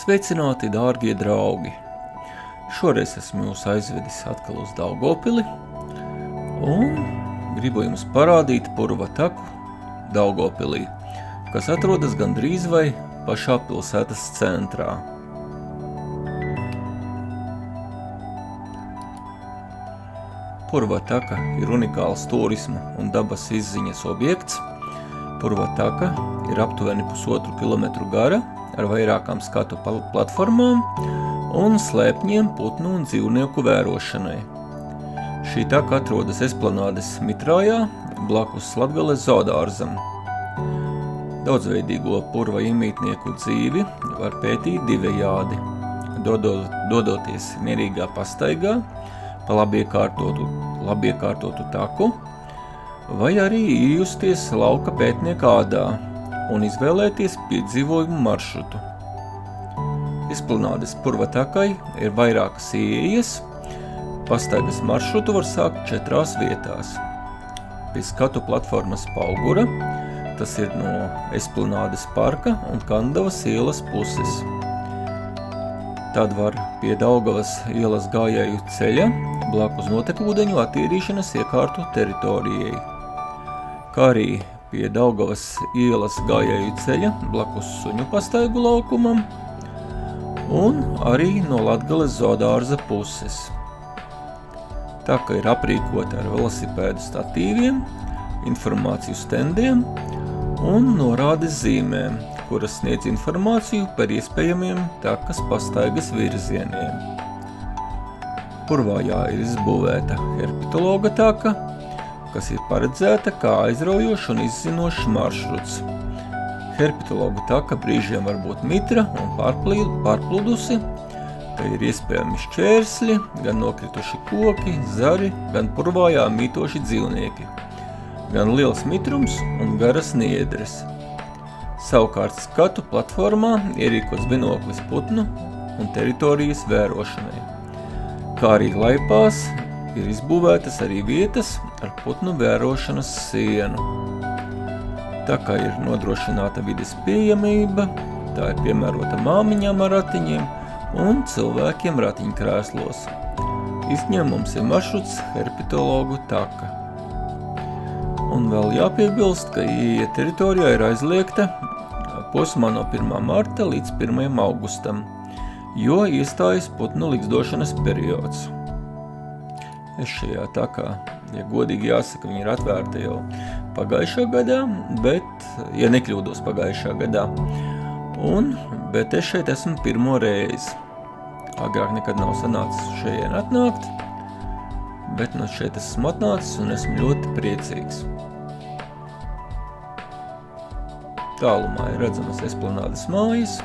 Sveicināti, dārgie draugi! Šoreiz esmu jūs aizvedis atkal uz Daugavpili un gribu jums parādīt purva taku Daugavpilī, kas atrodas gandrīz vai pašā pilsētas centrā. Purva taka ir unikāls turisma un dabas izziņas objekts. Purva taka ir aptuveni 1,5 kilometru gara, ar vairākām skatu platformām un slēpņiem putnu un dzīvnieku vērošanai. Šī taka atrodas Esplanādes mitrājā, blakus Latgales zoodārzam. Daudzveidīgo purva iemītnieku dzīvi var pētīt divējādi, dodoties mierīgā pastaigā pa labi iekārtotu taku, vai arī iejusties lauka pētnieka ādā un izvēlēties piedzīvojumu maršrutu. Esplanādes purva takai ir vairākas ieejas. Pastaigas maršrutu var sākt 4 vietās. Pie skatu platformas Paugura, tas ir no Esplanādes parka un Kandavas ielas puses. Tad var pie Daugavas ielas gājēju ceļa blakus notekūdeņu attīrīšanas iekārtu teritorijai, kā arī pie Daugavas ielas gājēju ceļa blakus suņu pastaigu laukumam un arī no Latgales zoodārza puses. Taka ir aprīkota ar velosipēdu statīviem, informāciju stendiem un norādes zīmēm, kuras sniedz informāciju par iespējamiem takas pastaigas virzieniem. Purvājā ir izbūvēta herpetologa taka, kas ir paredzēta kā aizraujošs un izzinošs maršruts. Herpetologu taka brīžiem var būt mitra un pārpludusi, te ir iespējami šķērsļi, gan nokrituši koki, zari, gan purvājā mītoši dzīvnieki, gan liels mitrums un garas niedres. Savukārt skatu platformā ierīkots binoklis putnu un teritorijas vērošanai, kā arī laipās ir izbūvētas arī vietas ar putnu vērošanas sienu. Tā kā ir nodrošināta vides pieejamība, tā ir piemērota māmiņām ar ratiņiem un cilvēkiem ratiņkrēslos. Izņēmums ir maršruts herpetologu taka. Un vēl jāpiebilst, ka ieeja teritorijā ir aizliegta posmā no 1. marta līdz 1. augustam, jo iestājas putnu ligzdošanas periods. Es šajā takā, ja godīgi jāsaka, viņa ir atvērta jau pagājušā gadā, bet, ja nekļūdos pagājušā gadā, bet es šeit esmu pirmo reizi. Agrāk nekad nav sanācis šeit atnākt, bet no šeit esmu atnācis un esmu ļoti priecīgs. Tālumā ir redzamas Esplanādes mājas.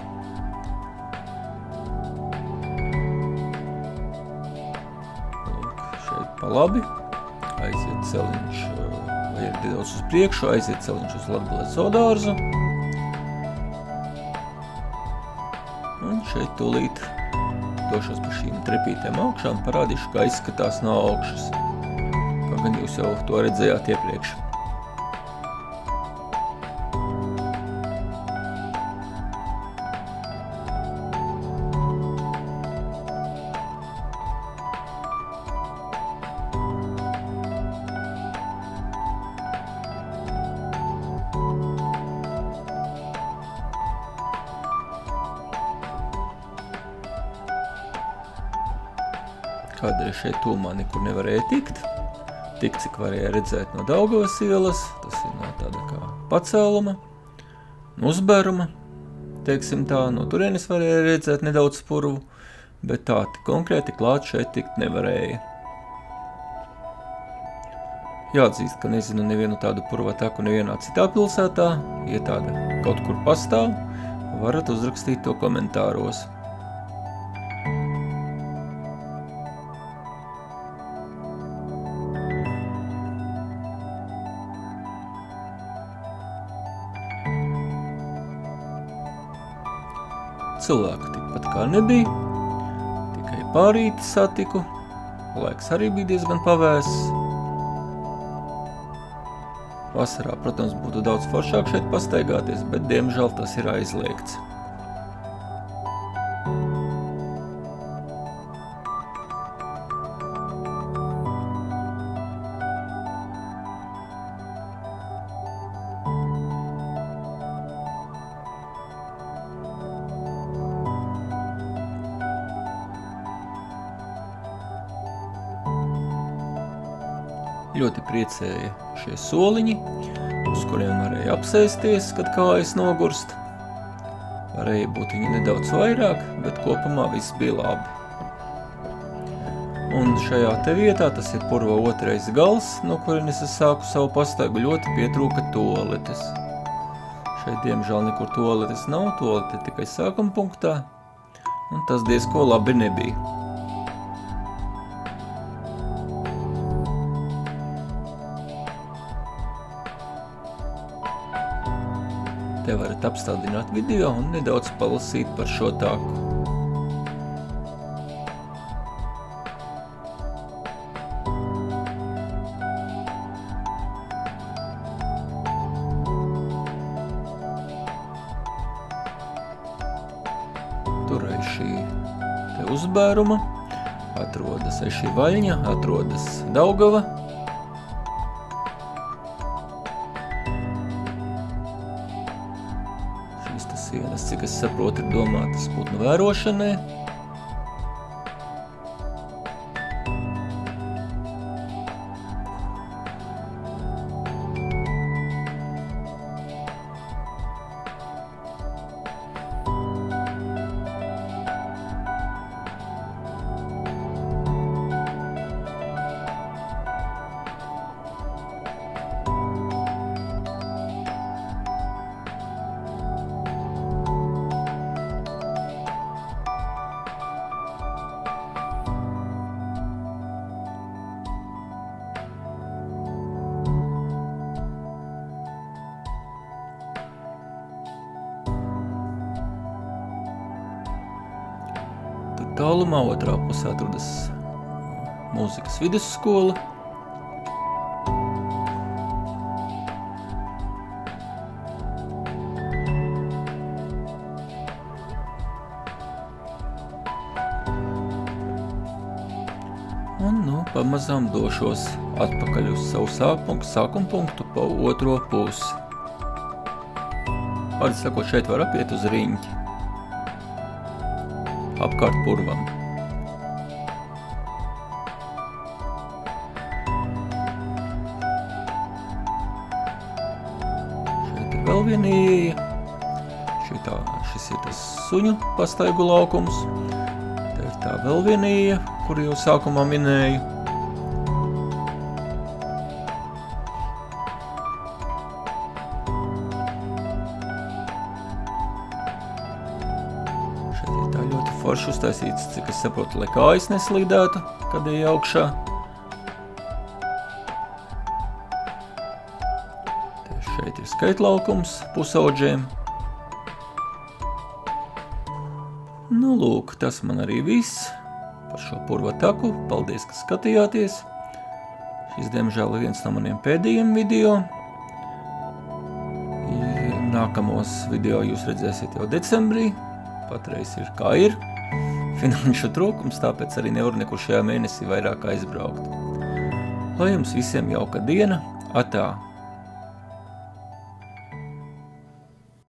Šeit pa labi aiziet celiņš, vai ir nedaudz uz priekšu, aiziet celiņš uz Latgales zoodārzu. Un šeit tūlīt došos pa šīm trepītēm augšā un parādīšu, kā izskatās no augšas. Kā gan jūs jau to redzējāt iepriekš. Kādreiz šeit tūmā nekur nevarēja tikt, cik varēja redzēt no Daugavas ielas, tas ir no tāda kā pacēluma, uzbēruma, teiksim tā, no turienes varēja redzēt nedaudz purvu, bet tā konkrēti klāt šeit tikt nevarēja. Jāatzīst, ka nezinu nevienu tādu purva taku nevienā citā pilsētā, ja tāda kaut kur pastāv, varat uzrakstīt to komentāros. Cilvēku tikpat kā nebija, tikai pārīti satiku, laiks arī bija diezgan pavēss. Vasarā, protams, būtu daudz foršāk šeit pastaigāties, bet diemžēl tas ir aizliegts. Ļoti priecēja šie soliņi, uz kuriem varēja apsēsties, kad kājas nogurst. Varēja būt viņi nedaudz vairāk, bet kopumā viss bija labi. Un šajā te vietā, tas ir purva otrais gals, no kurienes es sāku savu pastaigu, ļoti pietrūka toaletes. Šeit, diemžēl, nekur toaletes nav, toalete tikai sākuma punktā, un tas diezko labi nebija. Te varat apstādināt video un nedaudz palasīt par šo taku. Tur aiz šī te uzbēruma atrodas aiz šī vaļņa, atrodas Daugava. Šīs tas sienas, cik es saprotu, ir domātas putnu vērošanai. Tālumā otrā pusē atrodas mūzikas vidusskola. Un, pamazām došos atpakaļ uz savu sākuma punktu pa otro pusi. Vārdi sakot, šeit var apiet uz riņķi. Apkārt purvam. Šeit ir vēl viena ieeja. Šis ir tas suņu pastaigu laukums. Te ir tā vēl viena ieeja, kuru jau sākumā minēju. Forši uztaisīts, cik es saprotu, lai kājas neslīdētu, kad ej augšā. Šeit ir skaitlaukums pusaudžiem. Nu, lūk, tas man arī viss par šo purva taku. Paldies, ka skatījāties. Šis, diemžēl, ir viens no maniem pēdējiem video. Nākamos video jūs redzēsiet jau decembrī. Patreiz ir kā ir. Finanšu trūkums, tāpēc arī nevaru nekur šajā mēnesī vairāk aizbraukt. Lai jums visiem jauka diena, atā!